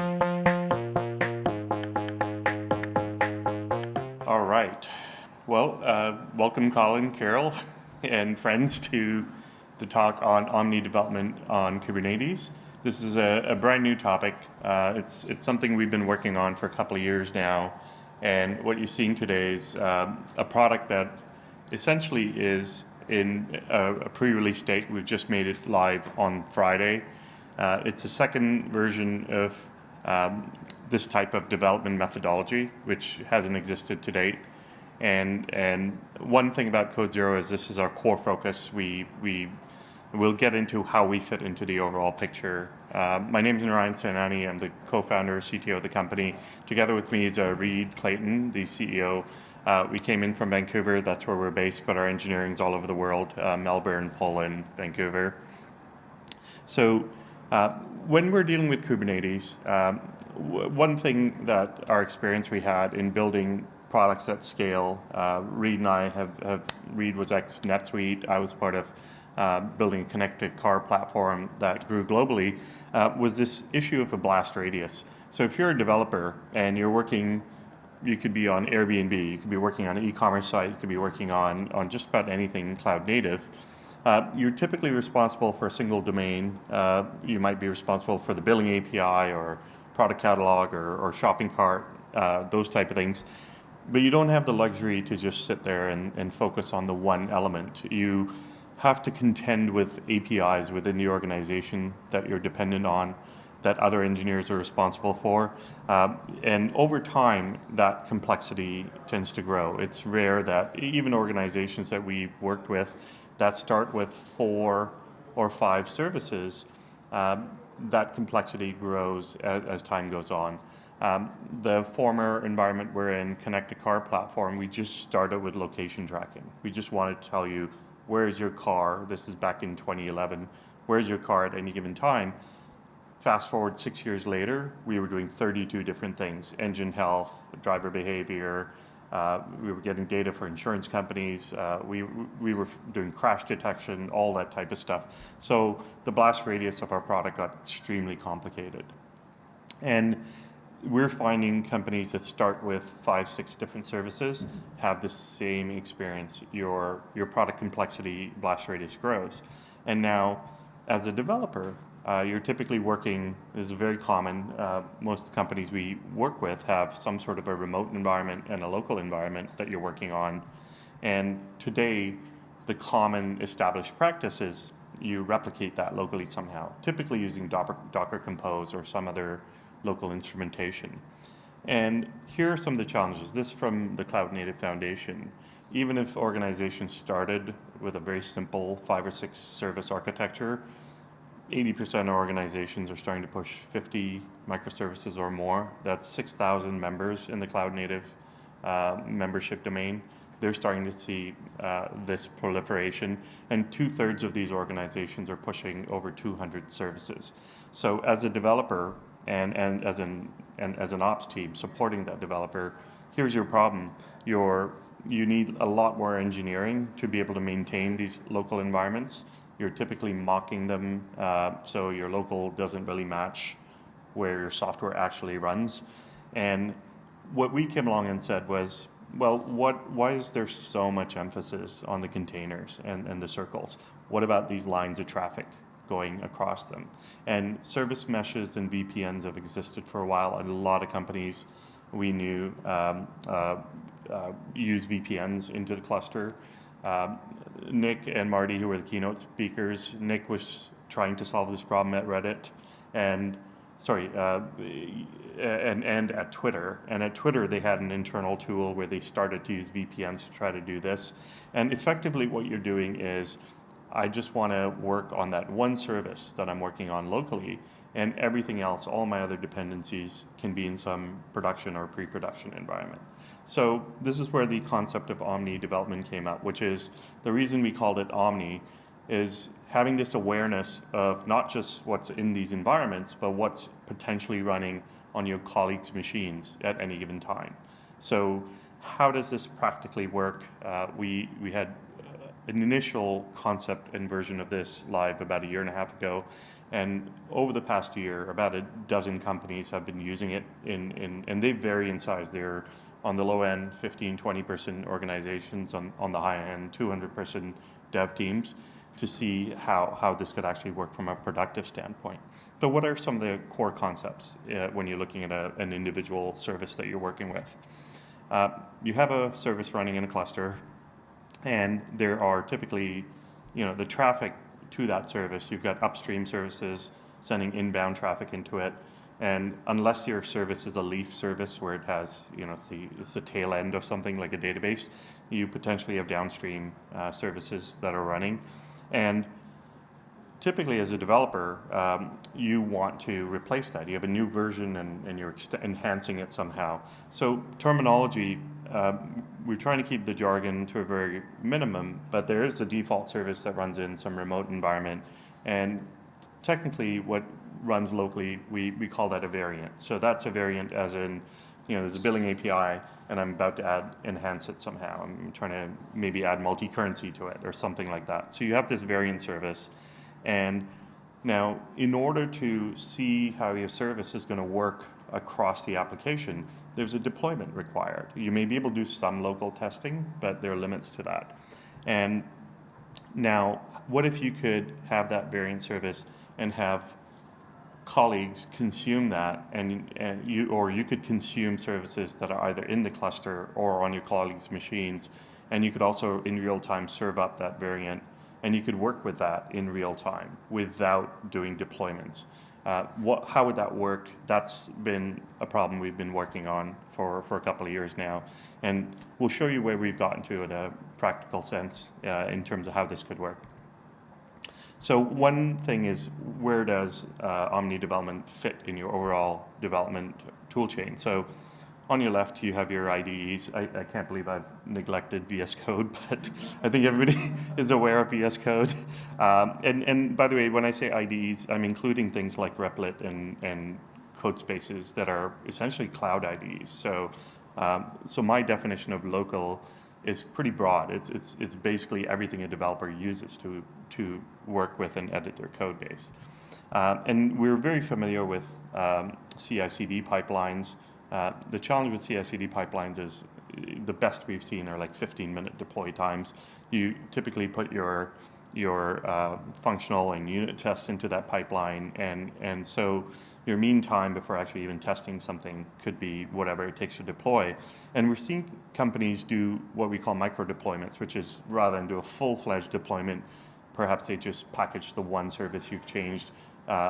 All right. Well, welcome Colin, Carol, and friends to the talk on Omni development on Kubernetes. This is a brand new topic. It's something we've been working on for a couple of years now. And what you're seeing today is a product that essentially is in a pre-release state. We've just made it live on Friday. It's a second version of this type of development methodology, which hasn't existed to date. And one thing about Codezero is this is our core focus. We'll get into how we fit into the overall picture. My name is Narayan Sainaney. I'm the co-founder, CTO of the company. Together with me is Reed Clayton, the CEO. We came in from Vancouver. That's where we're based, but our engineering is all over the world, Melbourne, Poland, Vancouver. So when we're dealing with Kubernetes, one thing that our experience we had in building products that scale, Reed and I Reed was ex-NetSuite. I was part of building a connected car platform that grew globally, was this issue of a blast radius. So if you're a developer and you're working, you could be on Airbnb, you could be working on an e-commerce site, you could be working on just about anything cloud native. You're typically responsible for a single domain. You might be responsible for the billing API or product catalog or shopping cart, those type of things. But you don't have the luxury to just sit there and focus on the one element. You have to contend with APIs within the organization that you're dependent on, that other engineers are responsible for. And over time, that complexity tends to grow. It's rare that even organizations that we've worked with that start with 4 or 5 services, that complexity grows as time goes on. The former environment we're in, Connect a Car platform, we just started with location tracking. We just wanted to tell you, where's your car? This is back in 2011. Where's your car at any given time? Fast forward 6 years later, we were doing 32 different things: engine health, driver behavior. We were getting data for insurance companies. We were doing crash detection, all that type of stuff. So the blast radius of our product got extremely complicated. And we're finding companies that start with 5, 6 different services have the same experience. Your product complexity blast radius grows. And now, as a developer, you're typically working, this is very common, most companies we work with have some sort of a remote environment and a local environment that you're working on. And today, the common established practice is you replicate that locally somehow, typically using Docker Compose or some other local instrumentation. And here are some of the challenges. This from the Cloud Native Foundation. Even if organizations started with a very simple 5 or 6 service architecture, 80% of organizations are starting to push 50 microservices or more. That's 6,000 members in the Cloud Native membership domain. They're starting to see this proliferation, and 2/3 of these organizations are pushing over 200 services. So as a developer and as an ops team supporting that developer, here's your problem. You need a lot more engineering to be able to maintain these local environments. You're typically mocking them, so your local doesn't really match where your software actually runs. And what we came along and said was, well, why is there so much emphasis on the containers and the circles? What about these lines of traffic going across them? And service meshes and VPNs have existed for a while, and a lot of companies we knew use VPNs into the cluster. Nick and Marty, who were the keynote speakers, Nick was trying to solve this problem at Reddit, and at Twitter. And at Twitter, they had an internal tool where they started to use VPNs to try to do this. And effectively, what you're doing is, I just want to work on that one service that I'm working on locally, and everything else, all my other dependencies, can be in some production or pre-production environment. So this is where the concept of Omni development came up, which is the reason we called it Omni is having this awareness of not just what's in these environments, but what's potentially running on your colleagues' machines at any given time. So how does this practically work? We had an initial concept and version of this live about 1.5 years ago. And over the past year, about a dozen companies have been using it and they vary in size. They're on the low end, 15, 20-person organizations, on the high end, 200-person dev teams, to see how this could actually work from a productive standpoint. But what are some of the core concepts when you're looking at an individual service that you're working with? You have a service running in a cluster, and there are typically, the traffic to that service. You've got upstream services sending inbound traffic into it, and unless your service is a leaf service where it has, it's the tail end of something like a database, you potentially have downstream services that are running. And typically as a developer, you want to replace that. You have a new version and you're enhancing it somehow. So terminology, we're trying to keep the jargon to a very minimum, but there is a default service that runs in some remote environment. And technically what runs locally, we call that a variant. So that's a variant as in, there's a billing API and I'm about to enhance it somehow. I'm trying to maybe add multi-currency to it or something like that. So you have this variant service. And now, in order to see how your service is going to work across the application, there's a deployment required. You may be able to do some local testing, but there are limits to that. And now, what if you could have that variant service and have colleagues consume that, and you could consume services that are either in the cluster or on your colleagues' machines, and you could also in real time serve up that variant. And you could work with that in real time without doing deployments. How would that work? That's been a problem we've been working on for a couple of years now. And we'll show you where we've gotten to in a practical sense in terms of how this could work. So one thing is, where does Omni development fit in your overall development toolchain? So on your left, you have your IDEs. I can't believe I've neglected VS Code, but I think everybody is aware of VS Code. And by the way, when I say IDEs, I'm including things like Replit and code spaces that are essentially cloud IDEs. So my definition of local is pretty broad. It's basically everything a developer uses to work with and edit their code base. And we're very familiar with CI/CD pipelines. The challenge with CI/CD pipelines is the best we've seen are like 15-minute deploy times. You typically put your functional and unit tests into that pipeline, and so your mean time before actually even testing something could be whatever it takes to deploy. And we're seeing companies do what we call micro deployments, which is rather than do a full-fledged deployment, perhaps they just package the one service you've changed,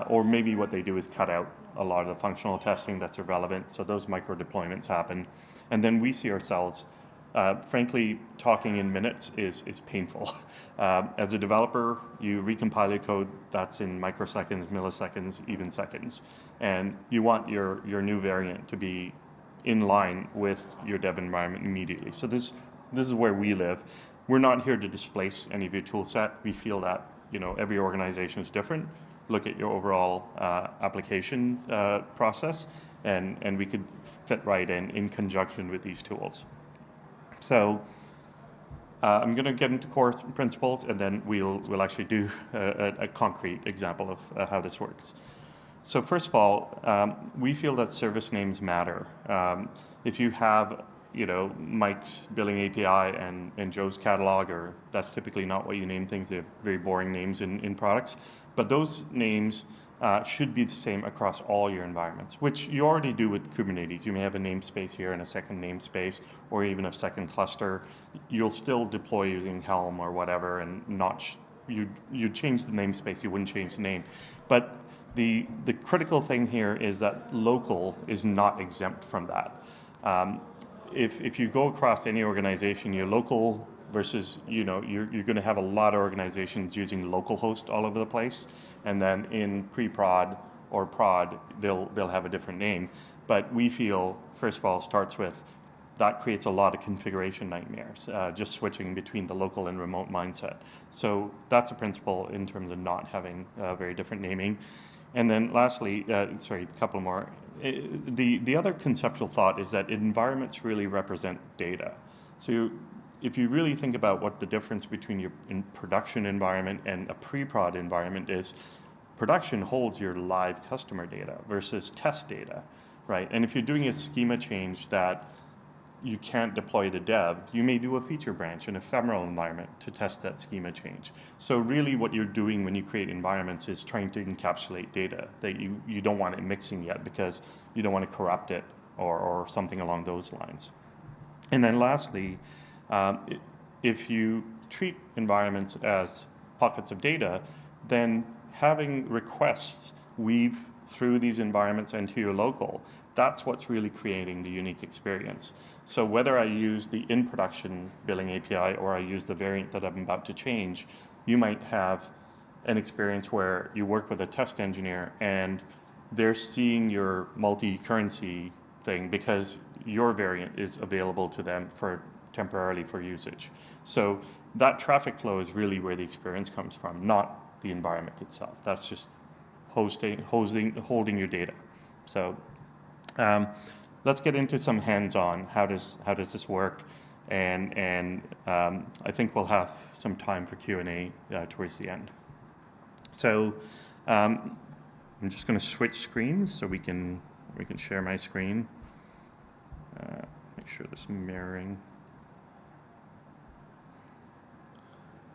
or maybe what they do is cut out a lot of the functional testing that's irrelevant. So those micro deployments happen. And then we see ourselves, frankly, talking in minutes is painful. As a developer, you recompile your code, that's in microseconds, milliseconds, even seconds. And you want your new variant to be in line with your dev environment immediately. So this is where we live. We're not here to displace any of your tool set. We feel that every organization is different. Look at your overall application process, and we could fit right in conjunction with these tools. So I'm going to get into core principles, and then we'll actually do a concrete example of how this works. So first of all, we feel that service names matter. If you have Mike's billing API and Joe's catalog, or that's typically not what you name things. They have very boring names in products. But those names should be the same across all your environments, which you already do with Kubernetes. You may have a namespace here and a second namespace, or even a second cluster. You'll still deploy using Helm or whatever, and you'd change the namespace, you wouldn't change the name. But the critical thing here is that local is not exempt from that. If you go across any organization, your local versus, you're going to have a lot of organizations using localhost all over the place, and then in pre-prod or prod, they'll have a different name. But we feel, first of all, starts with that creates a lot of configuration nightmares, just switching between the local and remote mindset. So that's a principle in terms of not having very different naming. And then lastly, a couple more. The other conceptual thought is that environments really represent data. So if you really think about what the difference between your production environment and a pre-prod environment is, production holds your live customer data versus test data, right? And if you're doing a schema change that you can't deploy to dev, you may do a feature branch, an ephemeral environment to test that schema change. So really what you're doing when you create environments is trying to encapsulate data that you don't want it mixing yet because you don't want to corrupt it or something along those lines. And then lastly, if you treat environments as pockets of data, then having requests weave through these environments into your local, that's what's really creating the unique experience. So whether I use the in-production billing API or I use the variant that I'm about to change, you might have an experience where you work with a test engineer and they're seeing your multi-currency thing because your variant is available to them temporarily for usage. So that traffic flow is really where the experience comes from, not the environment itself. That's just holding your data. So let's get into some hands-on. How does this work? And I think we'll have some time for Q&A towards the end. So I'm just going to switch screens so we can share my screen. Make sure this is mirroring.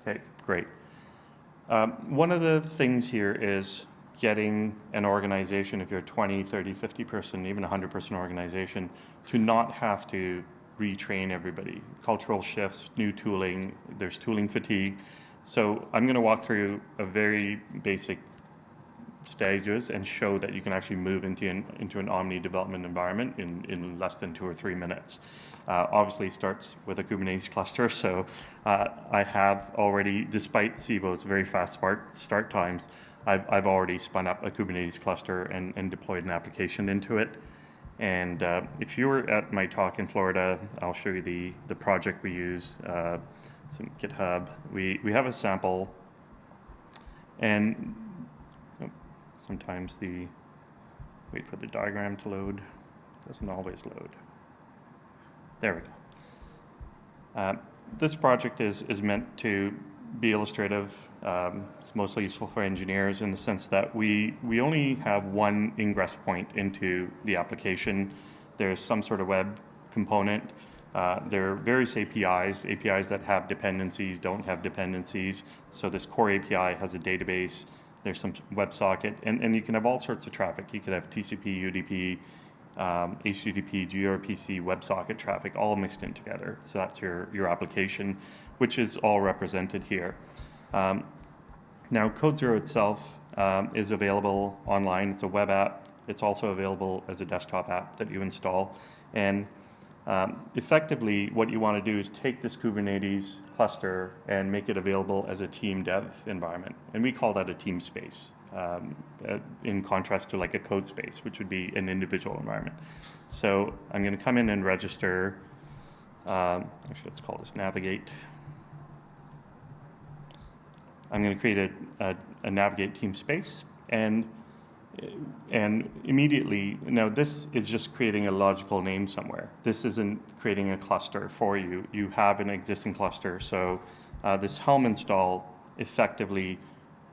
Okay, great. One of the things here is getting an organization, if you're a 20, 30, 50 person, even 100 person organization, to not have to retrain everybody. Cultural shifts, new tooling, there's tooling fatigue. So I'm going to walk through a very basic stages and show that you can actually move into an Omni development environment in less than 2 or 3 minutes. Obviously starts with a Kubernetes cluster, so I have already, despite Civo's very fast start times, I've already spun up a Kubernetes cluster and deployed an application into it. And if you were at my talk in Florida, I'll show you the project we use. It's in GitHub. We have a sample, and sometimes wait for the diagram to load. Doesn't always load. There we go. This project is meant to be illustrative. It's mostly useful for engineers in the sense that we only have one ingress point into the application. There's some sort of web component. There are various APIs that have dependencies, don't have dependencies. So this core API has a database. There's some WebSocket, and you can have all sorts of traffic. You could have TCP, UDP, HTTP, gRPC, WebSocket traffic all mixed in together. So that's your application, which is all represented here. Now, Codezero itself is available online. It's a web app. It's also available as a desktop app that you install. And effectively, what you want to do is take this Kubernetes cluster and make it available as a team dev environment. And we call that a team space, in contrast to like a code space, which would be an individual environment. So I'm going to come in and register. Actually, let's call this navigate. I'm going to create a navigate team space. And immediately, now this is just creating a logical name somewhere. This isn't creating a cluster for you. You have an existing cluster. So this Helm install effectively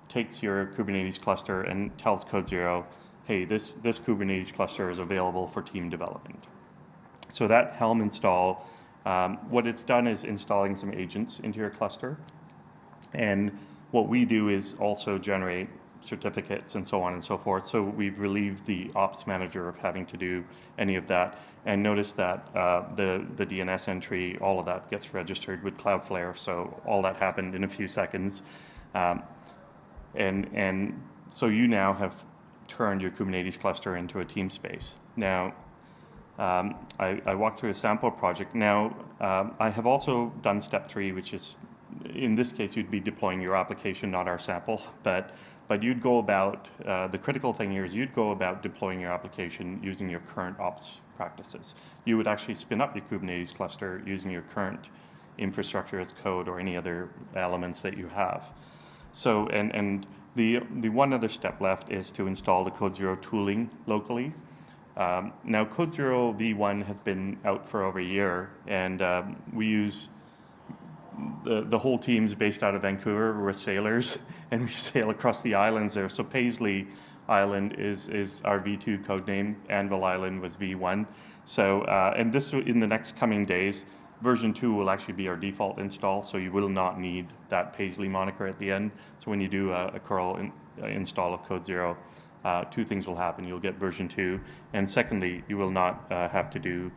takes your Kubernetes cluster and tells Codezero, hey, this Kubernetes cluster is available for team development. So that Helm install, what it's done is installing some agents into your cluster. And what we do is also generate certificates and so on and so forth. So we've relieved the ops manager of having to do any of that. And notice that the DNS entry, all of that gets registered with Cloudflare. So all that happened in a few seconds. And so you now have turned your Kubernetes cluster into a team space. Now, I walked through a sample project. Now, I have also done step 3, which is, in this case, you'd be deploying your application, not our sample, but you'd go about, the critical thing here is you'd go about deploying your application using your current ops practices. You would actually spin up your Kubernetes cluster using your current infrastructure as code or any other elements that you have. So, and the one other step left is to install the Codezero tooling locally. Now, Codezero V1 has been out for over a year, and we use the whole team's based out of Vancouver. We're sailors, and we sail across the islands there. So Paisley Island is our V2 code name. Anvil Island was V1. So, and this, in the next coming days, version 2 will actually be our default install, so you will not need that Paisley moniker at the end. So when you do a curl install of Codezero, two things will happen. You'll get version 2, and secondly, you will not have to do,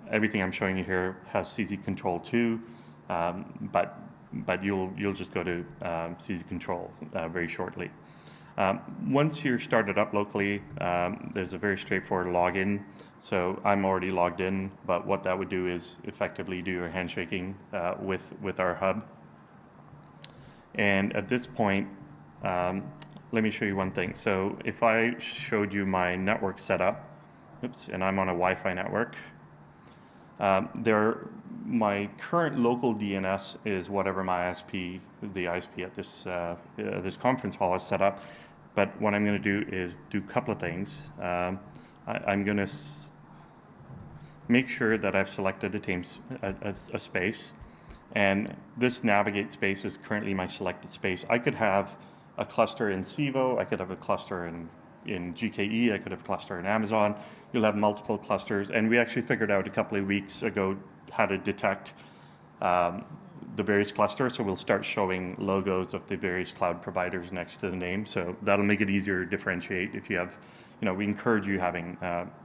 everything I'm showing you here has CZ Control 2, but you'll just go to CZ Control very shortly. Once you're started up locally, there's a very straightforward login. So I'm already logged in, but what that would do is effectively do your handshaking with our hub. And at this point, let me show you one thing. So if I showed you my network setup, oops, and I'm on a Wi-Fi network, my current local DNS is whatever my ISP, the ISP at this conference hall is set up. But what I'm going to do is do a couple of things. I'm going to make sure that I've selected a space, and this navigate space is currently my selected space. I could have a cluster in Civo, I could have a cluster in GKE, I could have a cluster in Amazon. You'll have multiple clusters, and we actually figured out a couple of weeks ago how to detect the various clusters, so we'll start showing logos of the various cloud providers next to the name, so that'll make it easier to differentiate if you have, we encourage you having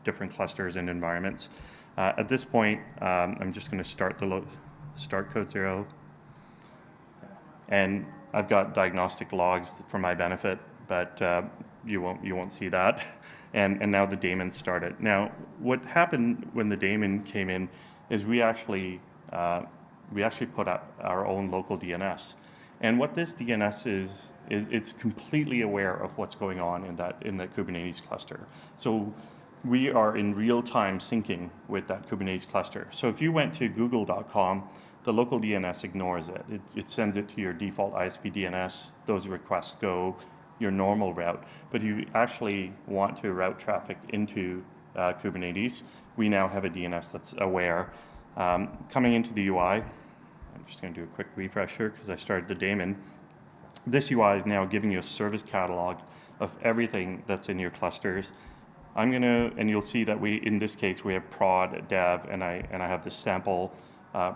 different clusters and environments. At this point, I'm just going to start Codezero, and I've got diagnostic logs for my benefit, but you won't see that. And now the daemon started. Now, what happened when the daemon came in is we actually put up our own local DNS. And what this DNS is it's completely aware of what's going on in that Kubernetes cluster. So we are in real time syncing with that Kubernetes cluster. So if you went to google.com, the local DNS ignores it. It sends it to your default ISP DNS. Those requests go your normal route. But you actually want to route traffic into Kubernetes. We now have a DNS that's aware. Coming into the UI, I'm just going to do a quick refresh here because I started the daemon. This UI is now giving you a service catalog of everything that's in your clusters. And you'll see that in this case, we have prod, dev, and I have this sample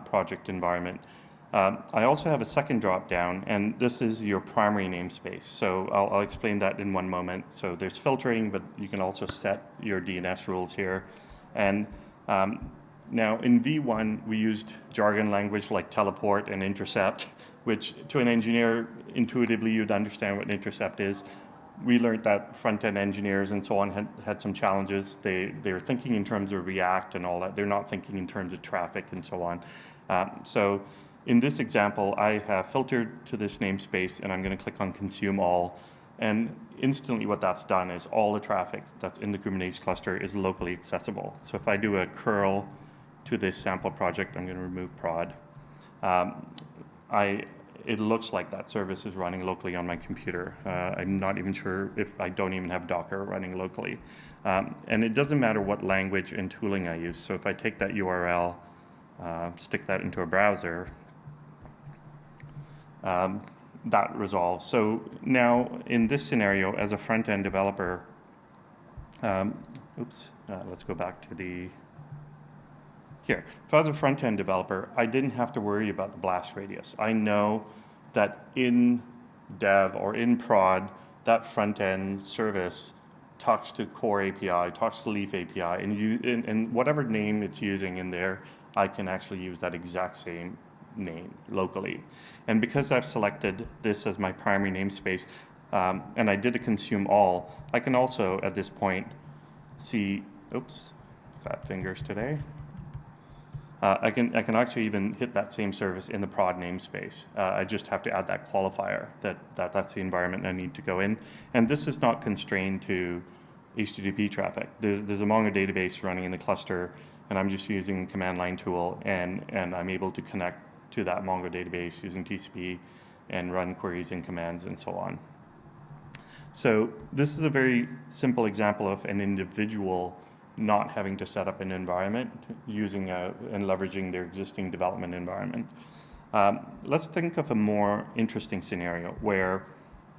project environment. I also have a second drop down, and this is your primary namespace. So I'll explain that in one moment. So there's filtering, but you can also set your DNS rules here. And now in V1, we used jargon language like teleport and intercept, which to an engineer, intuitively you'd understand what an intercept is. We learned that front-end engineers and so on had some challenges. They're thinking in terms of React and all that. They're not thinking in terms of traffic and so on. So in this example, I have filtered to this namespace, and I'm going to click on Consume All. And instantly what that's done is all the traffic that's in the Kubernetes cluster is locally accessible. So if I do a curl to this sample project, I'm going to remove prod. It looks like that service is running locally on my computer. I'm not even sure if I don't even have Docker running locally. And it doesn't matter what language and tooling I use. So if I take that URL, stick that into a browser, that resolves. So now in this scenario, as a front-end developer, let's go back to here. If I was a front-end developer, I didn't have to worry about the blast radius. I know that in dev or in prod, that front-end service talks to core API, talks to Leaf API, and whatever name it's using in there, I can actually use that exact same name locally. And because I've selected this as my primary namespace, and I did a consume all, I can also, at this point, see, fat fingers today. I can actually even hit that same service in the prod namespace. I just have to add that qualifier that's the environment I need to go in. And this is not constrained to HTTP traffic. There's a Mongo database running in the cluster, and I'm just using command line tool, and I'm able to connect to that Mongo database using TCP and run queries and commands and so on. So this is a very simple example of an individual not having to set up an environment using and leveraging their existing development environment. Let's think of a more interesting scenario where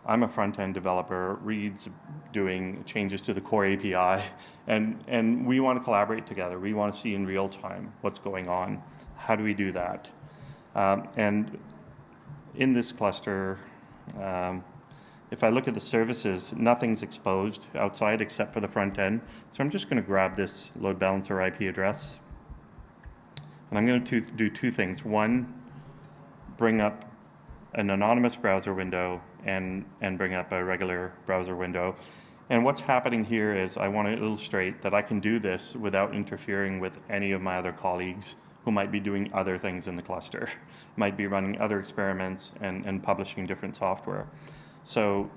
I'm a front-end developer, Reed's doing changes to the core API, and we want to collaborate together. We want to see in real time what's going on. How do we do that? And in this cluster, if I look at the services, nothing's exposed outside except for the front end. So I'm just going to grab this load balancer IP address. And I'm going to do two things. One, bring up an anonymous browser window and bring up a regular browser window. And what's happening here is I want to illustrate that I can do this without interfering with any of my other colleagues who might be doing other things in the cluster, might be running other experiments and publishing different software. So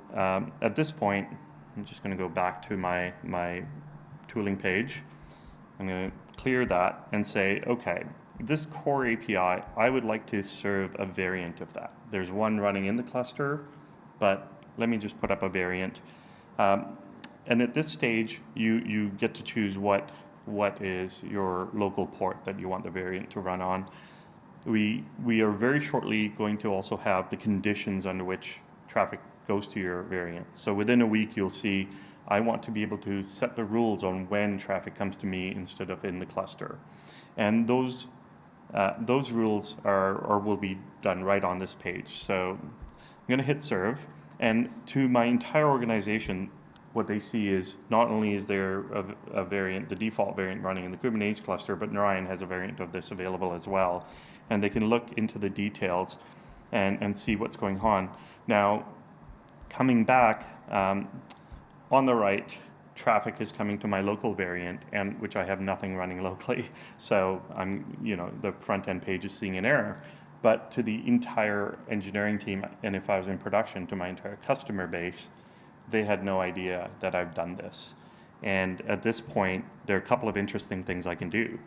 at this point, I'm just going to go back to my tooling page. I'm going to clear that and say, okay, this core API, I would like to serve a variant of that. There's one running in the cluster, but let me just put up a variant. And at this stage, you get to choose what is your local port that you want the variant to run on. We are very shortly going to also have the conditions under which traffic goes to your variant. So within a week, you'll see I want to be able to set the rules on when traffic comes to me instead of in the cluster. And those rules will be done right on this page. So I'm going to hit serve, and to my entire organization, what they see is not only is there a variant, the default variant running in the Kubernetes cluster, but Narayan has a variant of this available as well. And they can look into the details and see what's going on. Now, coming back, on the right, traffic is coming to my local variant, and which I have nothing running locally. So the front end page is seeing an error. But to the entire engineering team, and if I was in production, to my entire customer base, they had no idea that I've done this. And at this point, there are a couple of interesting things I can do.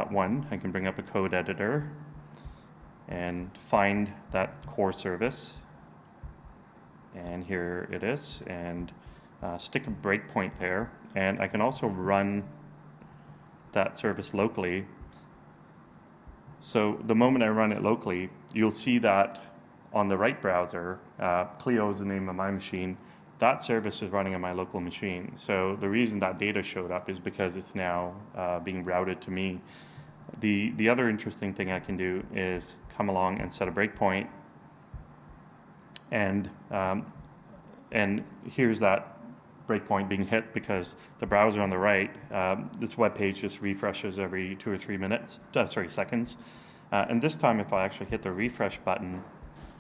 One, I can bring up a code editor and find that core service. And here it is, and stick a breakpoint there. And I can also run that service locally. So the moment I run it locally, you'll see that on the right browser, Clio is the name of my machine, that service is running on my local machine. So the reason that data showed up is because it's now being routed to me. The other interesting thing I can do is come along and set a breakpoint, and here's that breakpoint being hit because the browser on the right, this web page just refreshes every 2 or 3 seconds. And this time, if I actually hit the refresh button,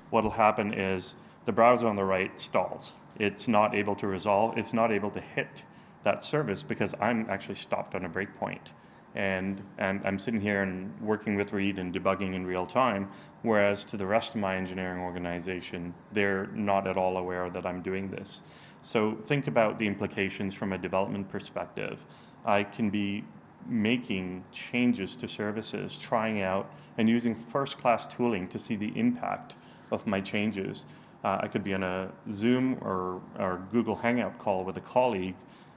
what'll happen is the browser on the right stalls. It's not able to resolve. It's not able to hit that service because I'm actually stopped on a breakpoint. And I'm sitting here and working with Reed and debugging in real time, whereas to the rest of my engineering organization, they're not at all aware that I'm doing this. So think about the implications from a development perspective. I can be making changes to services, trying out and using first-class tooling to see the impact of my changes. I could be on a Zoom or Google Hangout call with a colleague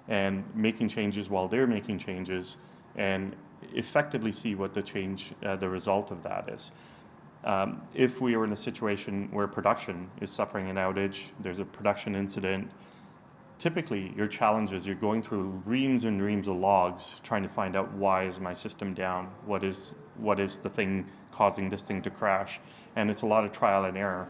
and making changes while they're making changes, and effectively see what the result of that is. If we are in a situation where production is suffering an outage, there's a production incident, typically your challenge is you're going through reams and reams of logs trying to find out why is my system down, what is the thing causing this thing to crash, and it's a lot of trial and error.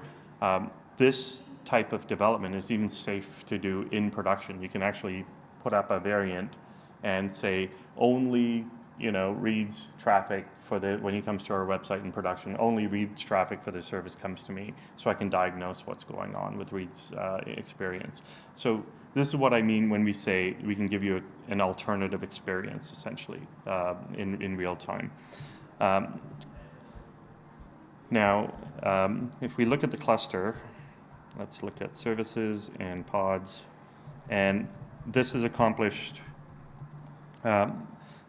This type of development is even safe to do in production. You can actually put up a variant and say only reads traffic when he comes to our website in production, only reads traffic for the service comes to me, so I can diagnose what's going on with Reed's experience. So this is what I mean when we say we can give you an alternative experience, essentially, in real time. Now, if we look at the cluster, let's look at services and pods, and this is accomplished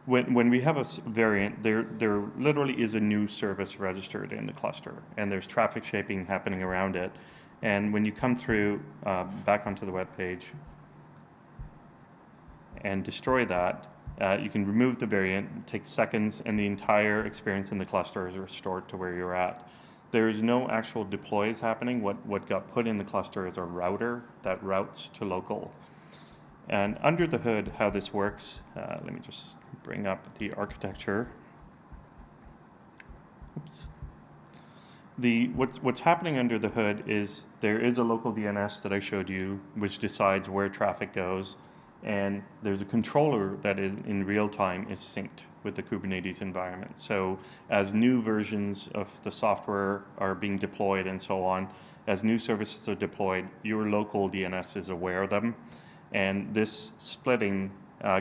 when we have a variant, there literally is a new service registered in the cluster, and there's traffic shaping happening around it. And when you come through back onto the web page and destroy that, you can remove the variant. It takes seconds, and the entire experience in the cluster is restored to where you're at. There is no actual deploys happening. What got put in the cluster is a router that routes to local. And under the hood, how this works, let me just bring up the architecture. Oops. What's happening under the hood is there is a local DNS that I showed you, which decides where traffic goes, and there's a controller that is in real time is synced with the Kubernetes environment. So as new versions of the software are being deployed and so on, as new services are deployed, your local DNS is aware of them, and this splitting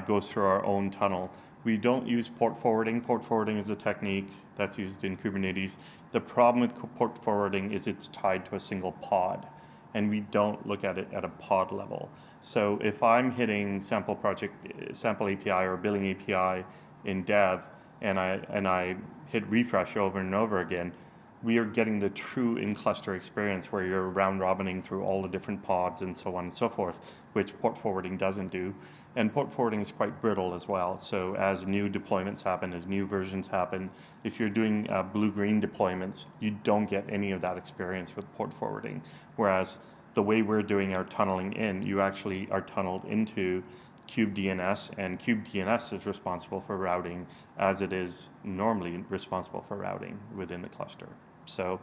goes through our own tunnel. We don't use port forwarding. Port forwarding is a technique that's used in Kubernetes. The problem with port forwarding is it's tied to a single pod, and we don't look at it at a pod level. So if I'm hitting sample API or billing API in dev, and I hit refresh over and over again, we are getting the true in-cluster experience where you're round-robining through all the different pods and so on and so forth, which port forwarding doesn't do. And port forwarding is quite brittle as well. So as new deployments happen, as new versions happen, if you're doing blue-green deployments, you don't get any of that experience with port forwarding. Whereas the way we're doing our tunneling in, you actually are tunneled into kubedns, and kubedns is responsible for routing as it is normally responsible for routing within the cluster. So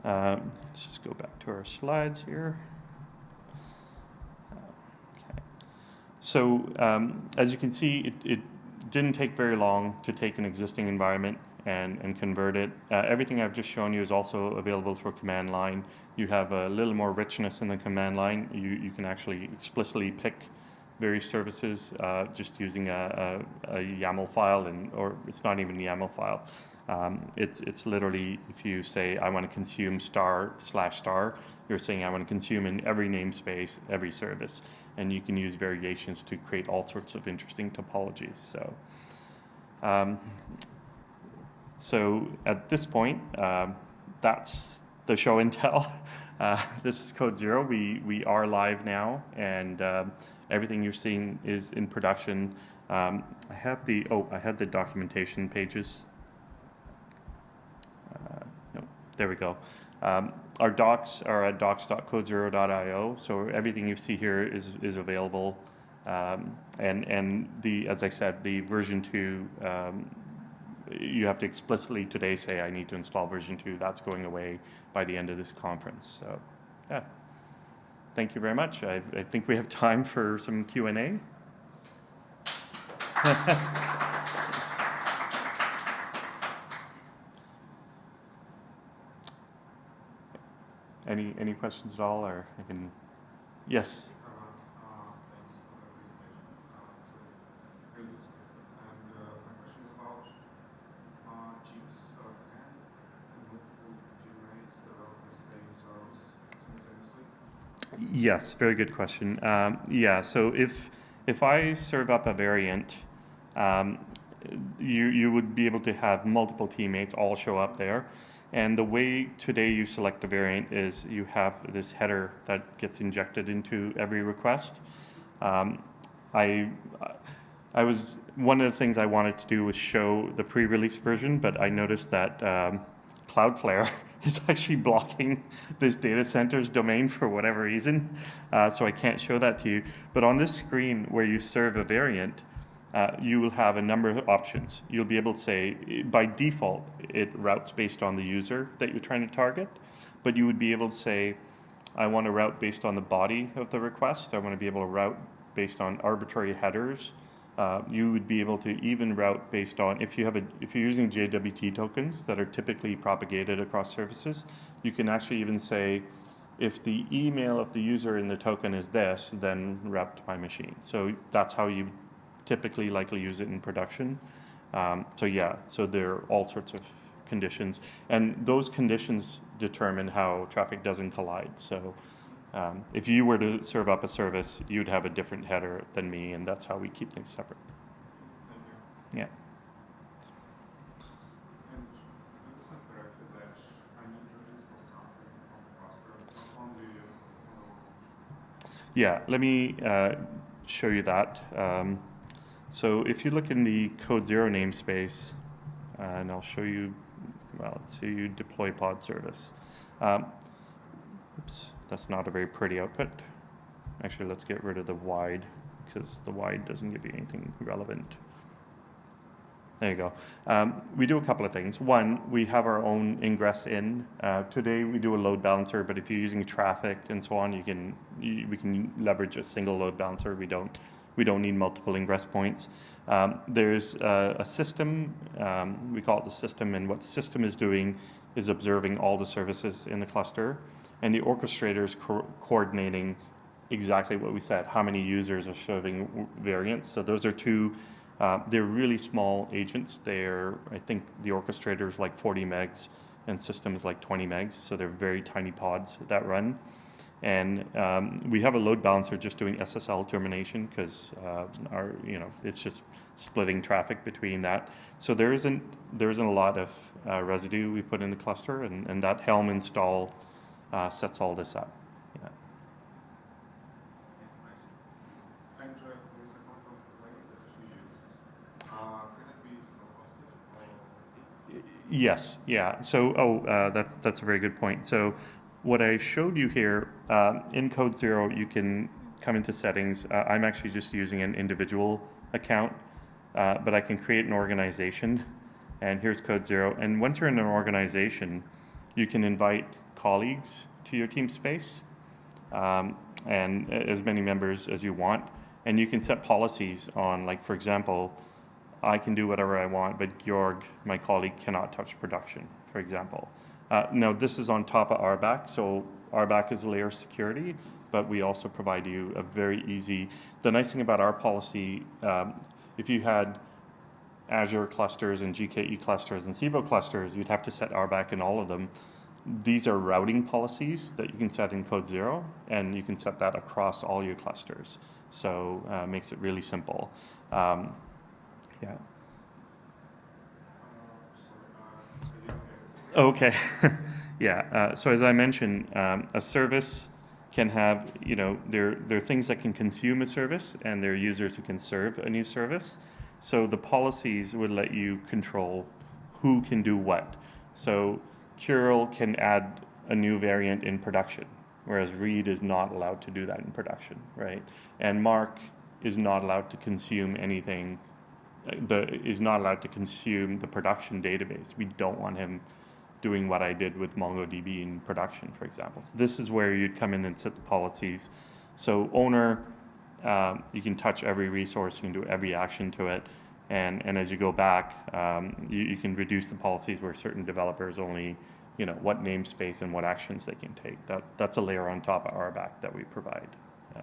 let's just go back to our slides here. Okay. So as you can see, it didn't take very long to take an existing environment and convert it. Everything I've just shown you is also available through command line. You have a little more richness in the command line. You can actually explicitly pick various services just using a YAML file, or it's not even a YAML file. It's literally, if you say, I want to consume */*, you're saying I want to consume in every namespace, every service. And you can use variations to create all sorts of interesting topologies. So at this point, that's the show and tell. This is Codezero. We are live now, and everything you're seeing is in production. I had the documentation pages. No, there we go. Our docs are at docs.codezero.io, so everything you see here is available. And as I said, the version 2, you have to explicitly today say, I need to install version 2. That's going away by the end of this conference. So, yeah. Thank you very much. I think we have time for some Q&A. Any questions at all, or I can? Yes. Yes, very good question. Yeah, so if I serve up a variant, you would be able to have multiple teammates all show up there. And the way today you select a variant is you have this header that gets injected into every request. One of the things I wanted to do was show the pre-release version, but I noticed that Cloudflare is actually blocking this data center's domain for whatever reason, so I can't show that to you. But on this screen where you serve a variant, you will have a number of options. You'll be able to say, by default, it routes based on the user that you're trying to target, but you would be able to say, I want to route based on the body of the request. I want to be able to route based on arbitrary headers. You would be able to even route based on, if you're using JWT tokens that are typically propagated across services, you can actually even say, if the email of the user in the token is this, then route to my machine. So that's how you typically likely use it in production. So yeah, so there are all sorts of conditions, and those conditions determine how traffic doesn't collide. So if you were to serve up a service, you'd have a different header than me, and that's how we keep things separate. Yeah. Yeah, let me show you that. So if you look in the Codezero namespace, and I'll show you well, let's see, deploy pod service. Oops, that's not a very pretty output. Actually, let's get rid of the wide, because the wide doesn't give you anything relevant. There you go. We do a couple of things. One, we have our own ingress in. Today we do a load balancer, but if you're using traffic and so on, we can leverage a single load balancer. We don't need multiple ingress points. There's a system, we call it the system, and what the system is doing is observing all the services in the cluster, and the orchestrator is coordinating exactly what we said, how many users are serving variants. So those are two. They're really small agents. I think the orchestrator is like 40 megs and system is like 20 megs. So they're very tiny pods that run. And we have a load balancer just doing SSL termination because it's just splitting traffic between that. So there isn't a lot of residue we put in the cluster, and that Helm install sets all this up. Yeah. Yes, yeah. So, that's a very good point. So, what I showed you here in Codezero, you can come into settings. I'm actually just using an individual account, but I can create an organization. And here's Codezero. And once you're in an organization, you can invite colleagues to your team space, and as many members as you want. And you can set policies on, like, for example, I can do whatever I want, but Georg, my colleague, cannot touch production, for example. Now, this is on top of RBAC, so RBAC is a layer of security, but we also provide you a very easy. The nice thing about our policy, if you had Azure clusters and GKE clusters and Civo clusters, you'd have to set RBAC in all of them. These are routing policies that you can set in Codezero, and you can set that across all your clusters. So it makes it really simple. Yeah. Okay. Yeah. So as I mentioned, a service can have, there are things that can consume a service, and there are users who can serve a new service. So the policies would let you control who can do what. So curl can add a new variant in production, whereas read is not allowed to do that in production, right? And Mark is not allowed to consume anything. Is not allowed to consume the production database. We don't want him doing what I did with MongoDB in production, for example. So this is where you'd come in and set the policies. So owner, you can touch every resource, you can do every action to it, and as you go back, you can reduce the policies where certain developers only, what namespace and what actions they can take. That's a layer on top of RBAC that we provide. Yeah.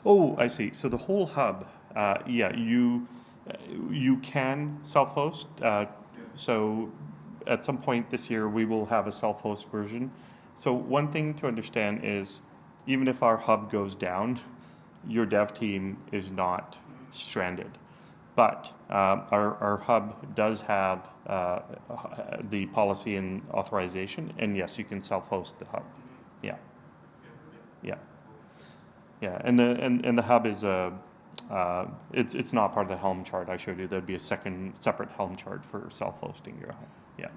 Oh, I see. So the whole hub, yeah, you can self-host. So at some point this year, we will have a self-host version. So one thing to understand is, even if our hub goes down, your dev team is not stranded. But our hub does have the policy and authorization, and yes, you can self-host the hub. Yeah, yeah. Yeah, and the hub is it's not part of the Helm chart I showed you. There'd be a separate Helm chart for self-hosting your hub. Yeah.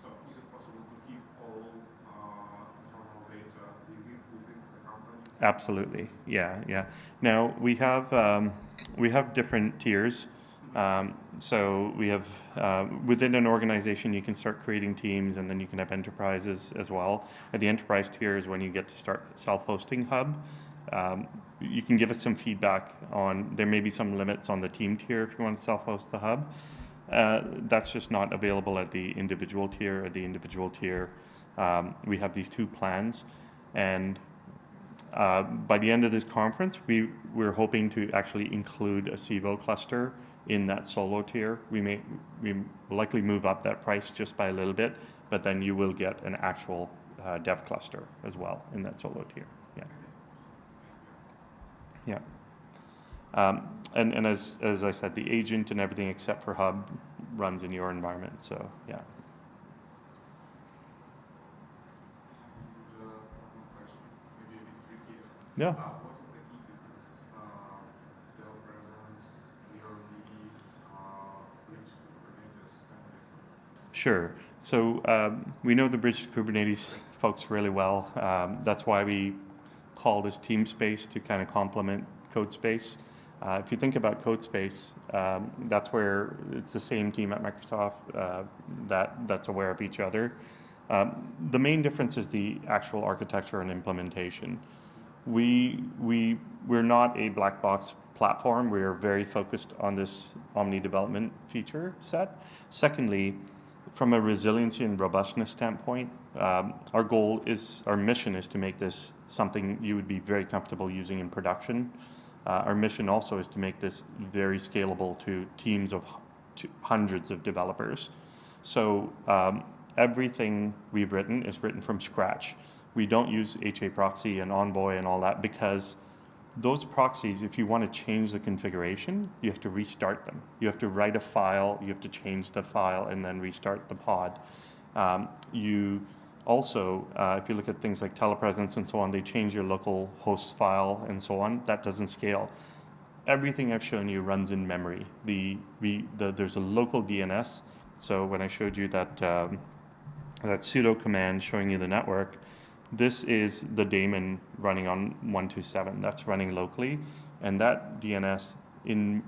So is it possible to keep all internal data within the company? Absolutely. Yeah, yeah. Now we have different tiers. So we have within an organization, you can start creating teams, and then you can have enterprises as well. At the enterprise tier is when you get to start self-hosting hub. You can give us some feedback on, there may be some limits on the team tier if you want to self-host the hub. That's just not available at the individual tier. At the individual tier, we have these two plans, and by the end of this conference, we're hoping to actually include a Civo cluster in that solo tier. We likely move up that price just by a little bit, but then you will get an actual dev cluster as well in that solo tier. Yeah. Yeah. And as I said, the agent and everything except for hub runs in your environment. So yeah. Yeah. What are the key differences? Dell presence, ERB, bridge to Kubernetes, and Sure. So we know the bridge to Kubernetes folks really well. That's why we call this team space to kind of complement code space. If you think about code space, that's where it's the same team at Microsoft that's aware of each other. The main difference is the actual architecture and implementation. We're not a black box platform. We're very focused on this Omni development feature set. Secondly, from a resiliency and robustness standpoint, our mission is to make this something you would be very comfortable using in production. Our mission also is to make this very scalable to teams of hundreds of developers. So everything we've written is written from scratch. We don't use HA proxy and Envoy and all that because those proxies, if you want to change the configuration, you have to restart them. You have to write a file, you have to change the file, and then restart the pod. You also, if you look at things like telepresence and so on, they change your local host file and so on. That doesn't scale. Everything I've shown you runs in memory. There's a local DNS. So when I showed you that sudo command showing you the network, this is the daemon running on 127. That's running locally, and that DNS in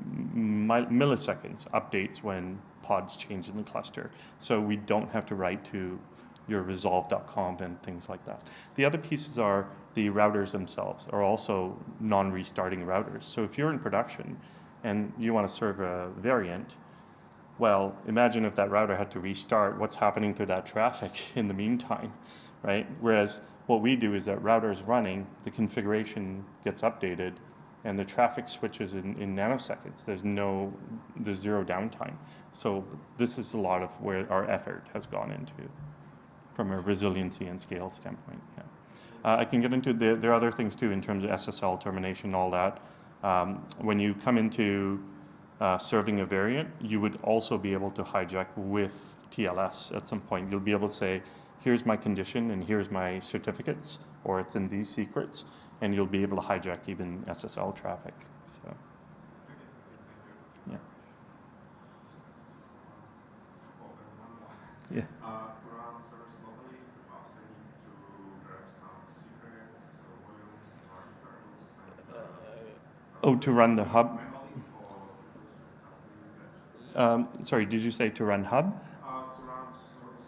milliseconds updates when pods change in the cluster. So we don't have to write to your resolve.conf and things like that. The other pieces are the routers themselves are also non-restarting routers. So if you're in production and you want to serve a variant, well, imagine if that router had to restart, what's happening to that traffic in the meantime, right? Whereas what we do is that router is running, the configuration gets updated, and the traffic switches in nanoseconds. There's zero downtime. So this is a lot of where our effort has gone into from a resiliency and scale standpoint. Yeah. I can get into, there are other things too in terms of SSL termination, all that. When you come into serving a variant, you would also be able to hijack with TLS at some point. You'll be able to say, here's my condition and here's my certificates, or it's in these secrets, and you'll be able to hijack even SSL traffic. So, yeah. Yeah. To run service locally, perhaps I need to grab some secrets, volumes, articles, and To run the hub? manually, or Sorry, did you say to run hub? to run service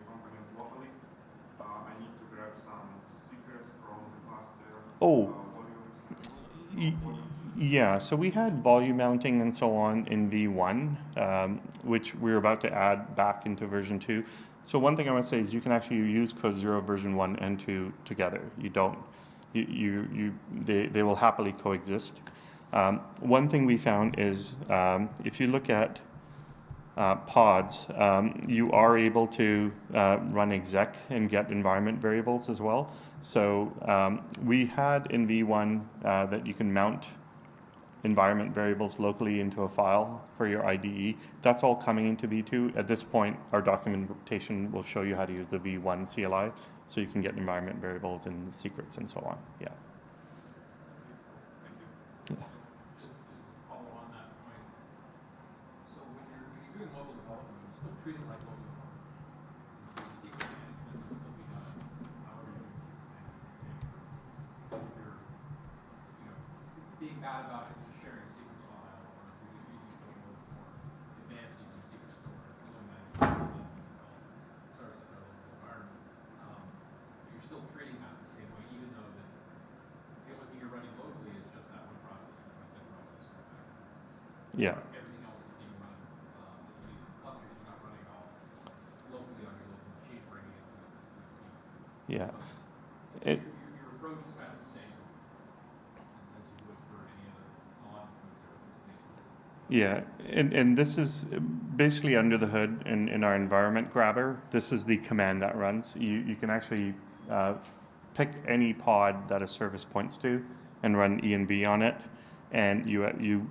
component locally, I need to grab some secrets from the cluster, volumes. Yeah, so we had volume mounting and so on in V1, which we're about to add back into version 2. So one thing I want to say is you can actually use Codezero version 1 and 2 together. You don't, they will happily coexist. One thing we found is if you look at pods, you are able to run exec and get environment variables as well. So we had in V1 that you can mount environment variables locally into a file for your IDE. That's all coming into V2. At this point, our documentation will show you how to use the V1 CLI, so you can get environment variables and secrets and so on. Yeah. Just follow on that point. So when you're doing mobile development, you're still treating it like mobile development. So your secret management will still be done. However you're doing secret management today. You're being bad about it, just sharing a secrets file, or if you're using some more advanced using secret store, doing that starts at a local environment. You're still treating that the same way, even though that the only thing you're running locally is just that one process, your front-end process or back-end process. Yeah. Everything else is being run in clusters. You're not running all locally on your local machine, bringing it to its team. Yeah. Your approach is kind of the same as you would for any other non-Codezero implementation. Yeah, and this is basically under the hood in our environment grabber. This is the command that runs. You can actually pick any pod that a service points to and run env on it, and you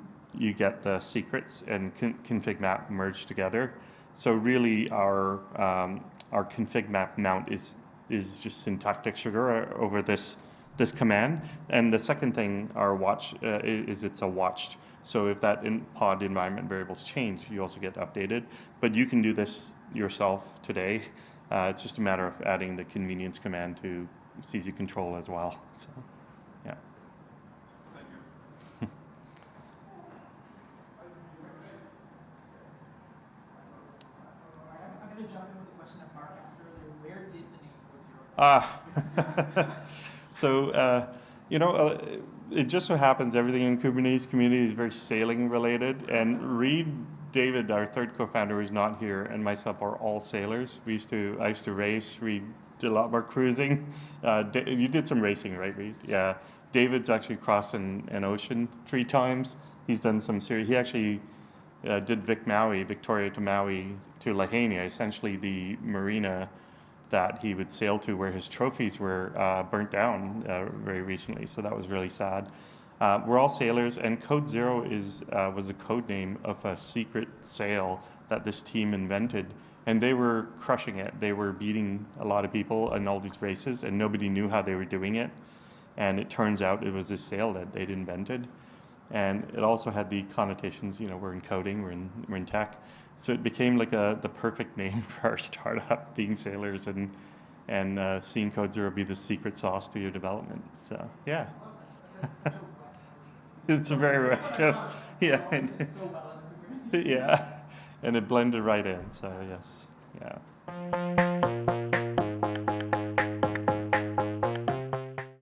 get the secrets and config map merged together. So really our config map mount is just syntactic sugar over this this command. And the second thing are is it's a watched. So if that pod environment variables change, you also get updated. But you can do this yourself today. It's just a matter of adding the convenience command to CZ control as well. So, yeah. Thank you. I'm going to jump in with a question that Mark asked earlier. Where did the name Codezero So, it just so happens everything in Kubernetes community is very sailing related. And Reed, David, our third co-founder, is not here, and myself are all sailors. I used to race. Reed did a lot more cruising. You did some racing, right, Reed? Yeah. David's actually crossed an ocean 3 times. He's done some serious. He actually did Victoria to Maui to Lahaina, essentially the marina that he would sail to where his trophies were burnt down very recently. So that was really sad. We're all sailors, and Codezero was a code name of a secret sail that this team invented. And they were crushing it. They were beating a lot of people in all these races, and nobody knew how they were doing it. And it turns out it was this sail that they'd invented. And it also had the connotations, we're in coding, we're in tech. So it became like the perfect name for our startup, being sailors and seeing Codezero be the secret sauce to your development. So, yeah. It's a very West Coast. Yeah. so well in Kubernetes? Yeah. And it blended right in, so yes. Yeah.